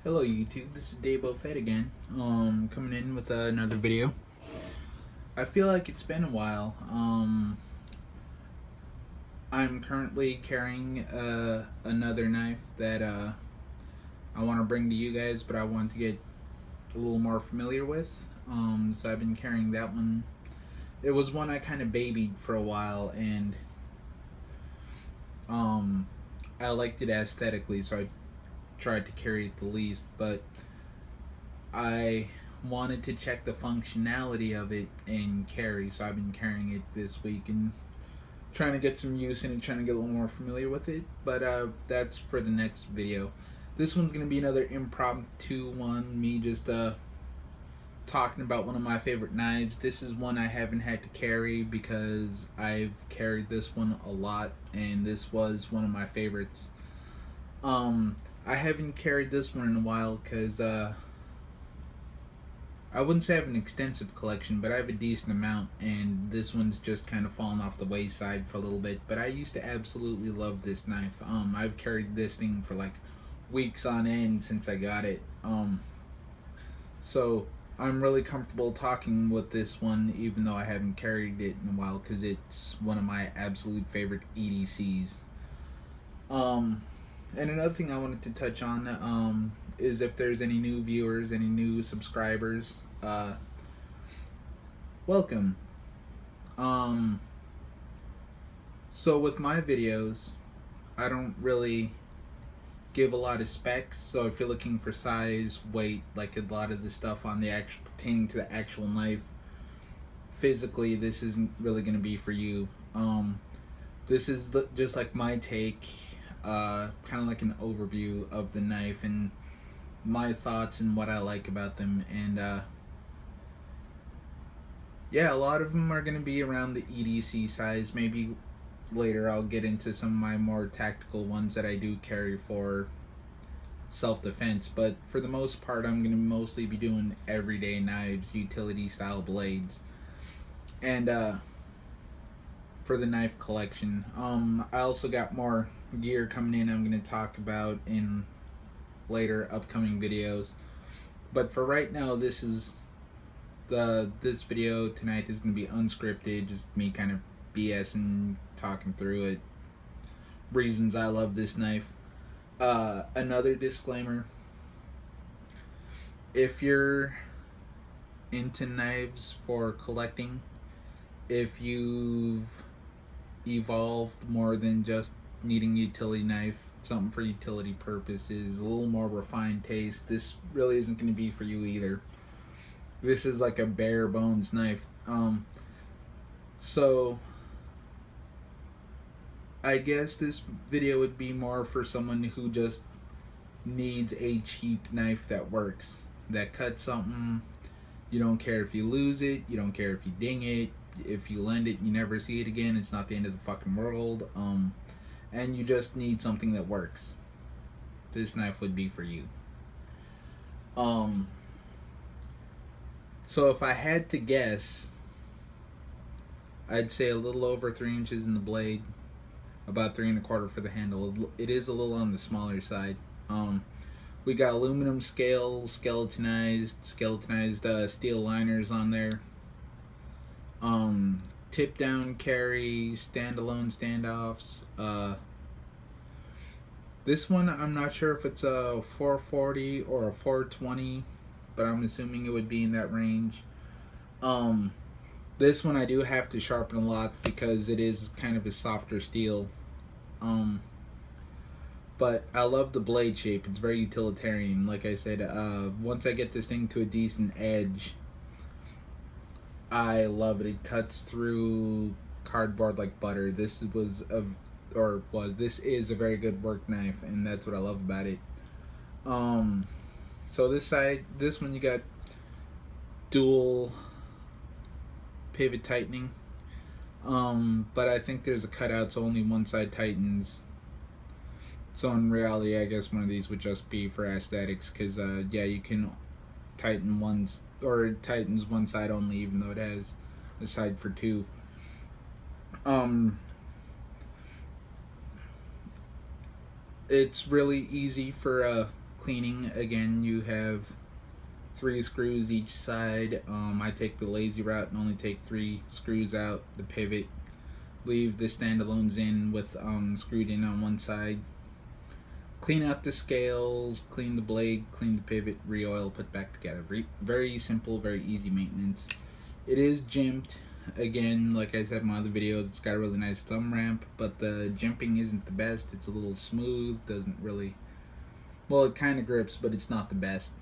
Hello YouTube, this is Dave Fett again. Coming in with another video. I feel like it's been a while. I'm currently carrying another knife that I want to bring to you guys, but I want to get a little more familiar with. So I've been carrying that one. It was one I kind of babied for a while, and I liked it aesthetically, so I tried to carry it the least, but I wanted to check the functionality of it and carry, so I've been carrying it this week and trying to get some use in it, trying to get a little more familiar with it, but that's for the next video. This one's going to be another impromptu one, me just talking about one of my favorite knives. This is one I haven't had to carry because I've carried this one a lot, and this was one of my favorites. I haven't carried this one in a while because I wouldn't say I have an extensive collection, but I have a decent amount, and this one's just kind of fallen off the wayside for a little bit. But I used to absolutely love this knife. I've carried this thing for like weeks on end since I got it. So I'm really comfortable talking with this one, even though I haven't carried it in a while, because it's one of my absolute favorite EDCs. And another thing I wanted to touch on is if there's any new viewers, any new subscribers, welcome. So with my videos, I don't really give a lot of specs. So if you're looking for size, weight, like a lot of the stuff on the actual pertaining to the actual knife, physically, this isn't really going to be for you. This is just like my take. Kind of like an overview of the knife and my thoughts and what I like about them, and yeah, a lot of them are going to be around the EDC size. Maybe later I'll get into some of my more tactical ones that I do carry for self-defense, but for the most part I'm going to mostly be doing everyday knives, utility style blades, and for the knife collection. I also got more gear coming in I'm going to talk about in later upcoming videos, but for right now, this video tonight is going to be unscripted, just me kind of BSing, talking through it, reasons I love this knife. Another disclaimer: if you're into knives for collecting, if you've evolved more than just needing utility knife, something for utility purposes, a little more refined taste, this really isn't going to be for you either. This is like a bare bones knife. So I guess this video would be more for someone who just needs a cheap knife that works, that cuts something. You don't care if you lose it, you don't care if you ding it, if you lend it and you never see it again, it's not the end of the fucking world. And you just need something that works. This knife would be for you. So if I had to guess, I'd say a little over 3 inches in the blade, about 3 1/4 for the handle. It is a little on the smaller side. We got aluminum scale, skeletonized steel liners on there. Tip down carry, standalone standoffs. This one I'm not sure if it's a 440 or a 420, but I'm assuming it would be in that range. This one I do have to sharpen a lot because it is kind of a softer steel. But I love the blade shape. It's very utilitarian. Like I said, once I get this thing to a decent edge, I love it. It cuts through cardboard like butter. This is a very good work knife, and that's what I love about it. So this one you got dual pivot tightening. But I think there's a cutout, so only one side tightens. So in reality, I guess one of these would just be for aesthetics, because yeah, you can tighten it tightens one side only, even though it has a side for two. It's really easy for cleaning, again, you have 3 screws each side. I take the lazy route and only take 3 screws out, the pivot, leave the standalones in with screwed in on one side. Clean out the scales, clean the blade, clean the pivot, re-oil, put back together. Very simple, very easy maintenance. It is jimped. Again, like I said in my other videos, it's got a really nice thumb ramp, but the jimping isn't the best. It's a little smooth, doesn't really, well, it kind of grips, but it's not the best.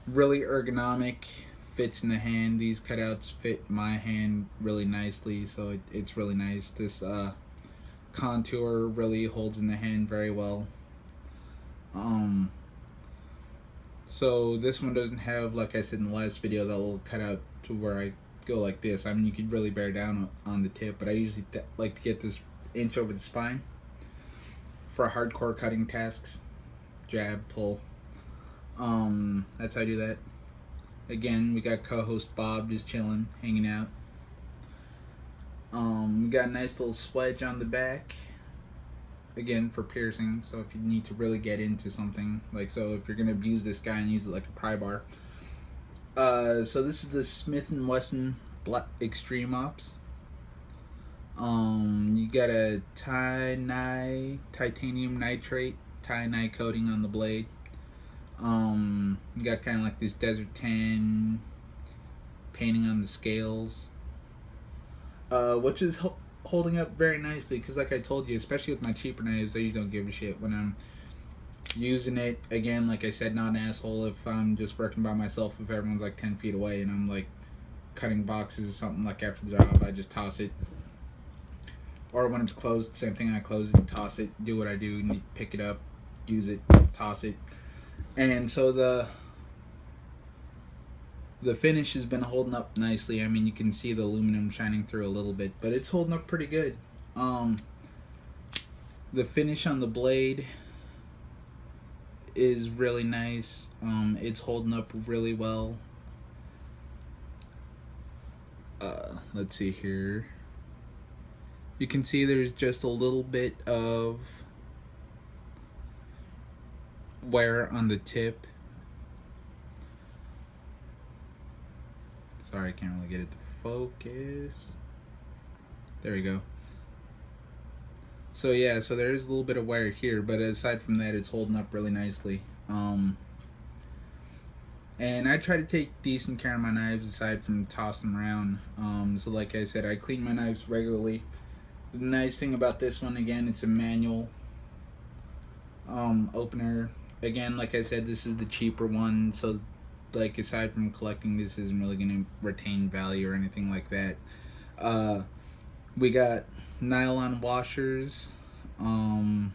Really ergonomic, fits in the hand. These cutouts fit my hand really nicely, so it's really nice. This contour really holds in the hand very well. So this one doesn't have, like I said in the last video, that little cutout to where I go like this. I mean, you could really bear down on the tip, but I usually like to get this inch over the spine for hardcore cutting tasks. Jab, pull. That's how I do that. Again, we got co-host Bob just chilling, hanging out. We got a nice little swedge on the back, again, for piercing. So if you need to really get into something, like, so if you're gonna abuse this guy and use it like a pry bar. So this is the Smith & Wesson Extreme Ops. You got a titanium nitrate tie-nye coating on the blade. You got kind of like this desert tan painting on the scales, which is holding up very nicely, because like I told you, especially with my cheaper knives, I usually don't give a shit when I'm using it. Again, like I said, not an asshole if I'm just working by myself. If everyone's like 10 feet away and I'm like cutting boxes or something, like after the job, I just toss it. Or when it's closed, same thing, I close it, toss it, do what I do, pick it up, use it, toss it. And so the finish has been holding up nicely. I mean, you can see the aluminum shining through a little bit, but it's holding up pretty good. The finish on the blade is really nice. It's holding up really well. Let's see here. You can see there's just a little bit of wear on the tip. Sorry, I can't really get it to focus. There we go. So yeah, so there is a little bit of wear here, but aside from that, it's holding up really nicely. And I try to take decent care of my knives aside from tossing them around. So like I said, I clean my knives regularly. The nice thing about this one, again, it's a manual opener. Again, like I said, this is the cheaper one, so like aside from collecting, this isn't really going to retain value or anything like that. We got nylon washers on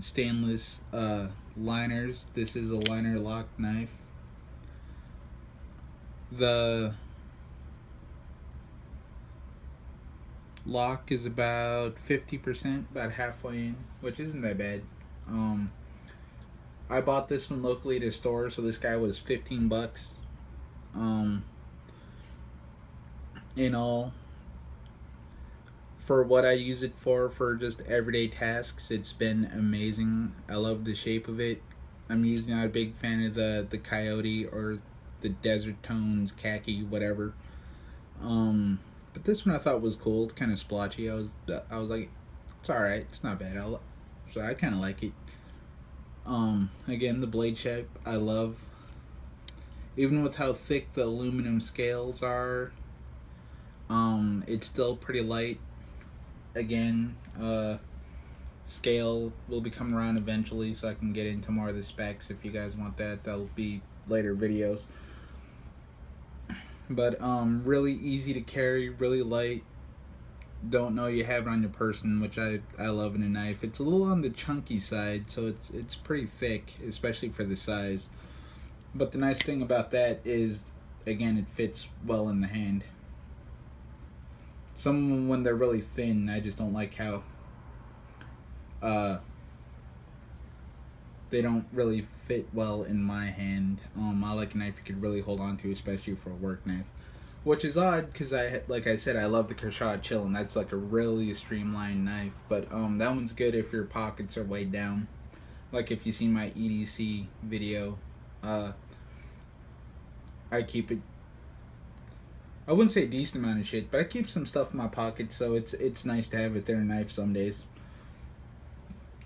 stainless liners. This is a liner lock knife. The lock is about 50%, about halfway in, which isn't that bad. I bought this one locally at a store, so this guy was 15 bucks. In all, for what I use it for just everyday tasks, it's been amazing. I love the shape of it. I'm usually not a big fan of the Coyote or the Desert Tones, khaki, whatever. But this one I thought was cool. It's kind of splotchy. I was like, it's alright. It's not bad. So I kind of like it. Again, the blade shape I love. Even with how thick the aluminum scales are, it's still pretty light. Again, scale will be coming around eventually, so I can get into more of the specs if you guys want that. That'll be later videos. But really easy to carry, really light. Don't know you have it on your person, which I love in a knife. It's a little on the chunky side, so it's pretty thick, especially for the size. But the nice thing about that is, again, it fits well in the hand. Some, when they're really thin, I just don't like how they don't really fit well in my hand. I like a knife you could really hold on to, especially for a work knife. Which is odd because like I said, I love the Kershaw Chill, and that's like a really streamlined knife. But that one's good if your pockets are weighed down. Like if you see my EDC video, uh, I keep it. I wouldn't say a decent amount of shit, but I keep some stuff in my pocket, so it's nice to have it there knife some days.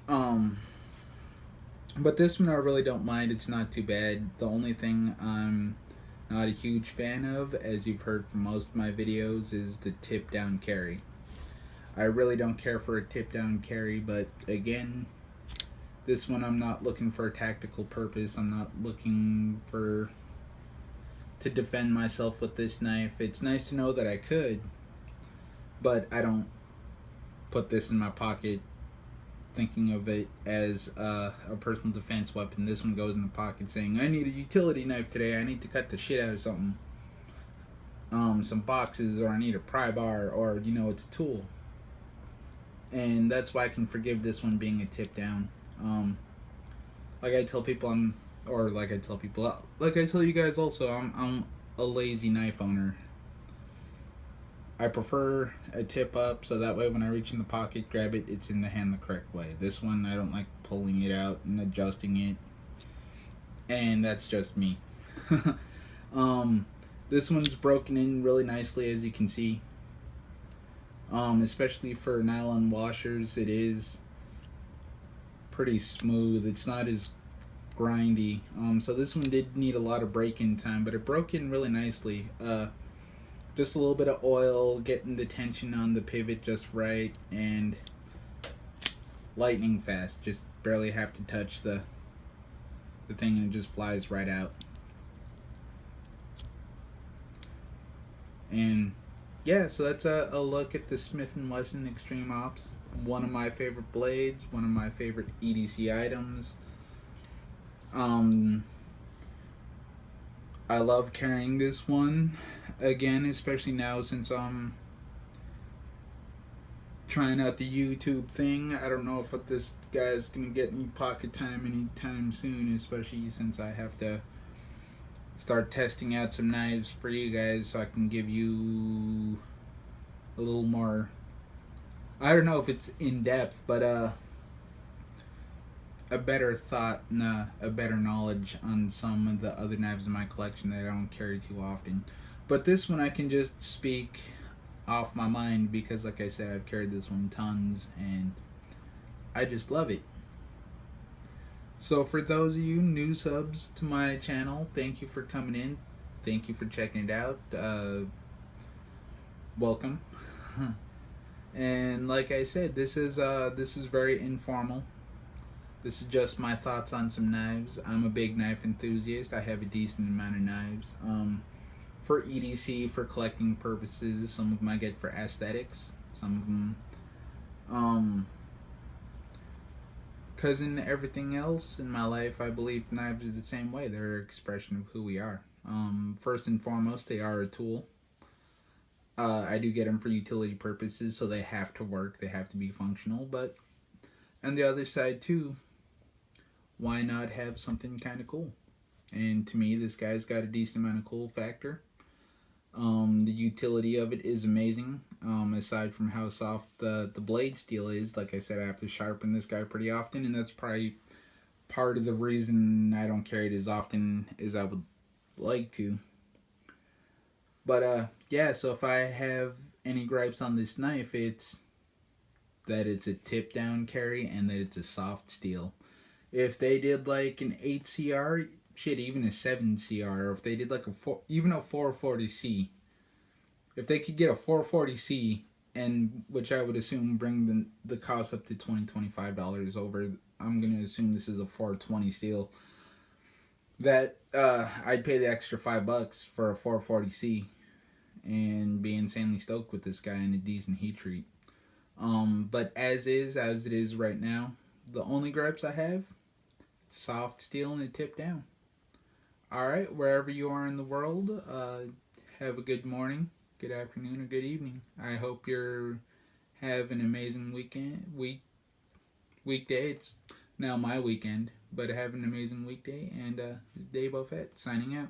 Um, but this one I really don't mind. It's not too bad. The only thing I'm not a huge fan of, as you've heard from most of my videos, is the tip down carry. I really don't care for a tip down carry, but again, this one I'm not looking for a tactical purpose. I'm not looking for to defend myself with this knife. It's nice to know that I could, but I don't put this in my pocket thinking of it as a personal defense weapon. This one goes in the pocket saying, I need a utility knife today. I need to cut the shit out of something. Some boxes, or I need a pry bar, or, it's a tool. And that's why I can forgive this one being a tip down. Like I tell people like I tell you guys also, I'm a lazy knife owner. I prefer a tip up, so that way when I reach in the pocket, grab it, it's in the hand the correct way. This one, I don't like pulling it out and adjusting it, and that's just me. This one's broken in really nicely, as you can see. Especially for nylon washers, it is pretty smooth. It's not as grindy. So this one did need a lot of break-in time, but it broke in really nicely. Just a little bit of oil, getting the tension on the pivot just right, and lightning fast. Just barely have to touch the thing and it just flies right out. And yeah, so that's a look at the Smith & Wesson Extreme Ops. One of my favorite blades, one of my favorite EDC items. I love carrying this one again, especially now since I'm trying out the YouTube thing. I don't know if this guy's gonna get any pocket time anytime soon, especially since I have to start testing out some knives for you guys so I can give you a little more, I don't know if it's in depth, but a better thought and a better knowledge on some of the other knives in my collection that I don't carry too often. But this one I can just speak off my mind because, like I said, I've carried this one tons and I just love it. So for those of you new subs to my channel, thank you for coming in. Thank you for checking it out. Welcome. And like I said, this is very informal. This is just my thoughts on some knives. I'm a big knife enthusiast. I have a decent amount of knives. For EDC, for collecting purposes. Some of them I get for aesthetics. Some of them, because in everything else in my life, I believe knives are the same way. They're an expression of who we are. First and foremost, they are a tool. I do get them for utility purposes, so they have to work. They have to be functional. But on the other side too, why not have something kind of cool? And to me, this guy's got a decent amount of cool factor. The utility of it is amazing. Aside from how soft the blade steel is, like I said, I have to sharpen this guy pretty often, and that's probably part of the reason I don't carry it as often as I would like to. But yeah, so if I have any gripes on this knife, it's that it's a tip down carry and that it's a soft steel. If they did like an 8CR, shit, even a 7CR, or if they did like even a 440C, if they could get a 440C, and which I would assume bring the cost up to $20-$25 over, I'm going to assume this is a 420 steel, that I'd pay the extra $5 for a 440C and be insanely stoked with this guy and a decent heat treat. But as it is right now, the only gripes I have, soft steel and a tip down. Alright, wherever you are in the world, have a good morning, good afternoon, or good evening. I hope you're having an amazing weekday. It's now my weekend, but have an amazing weekday, and this is Dave Buffett signing out.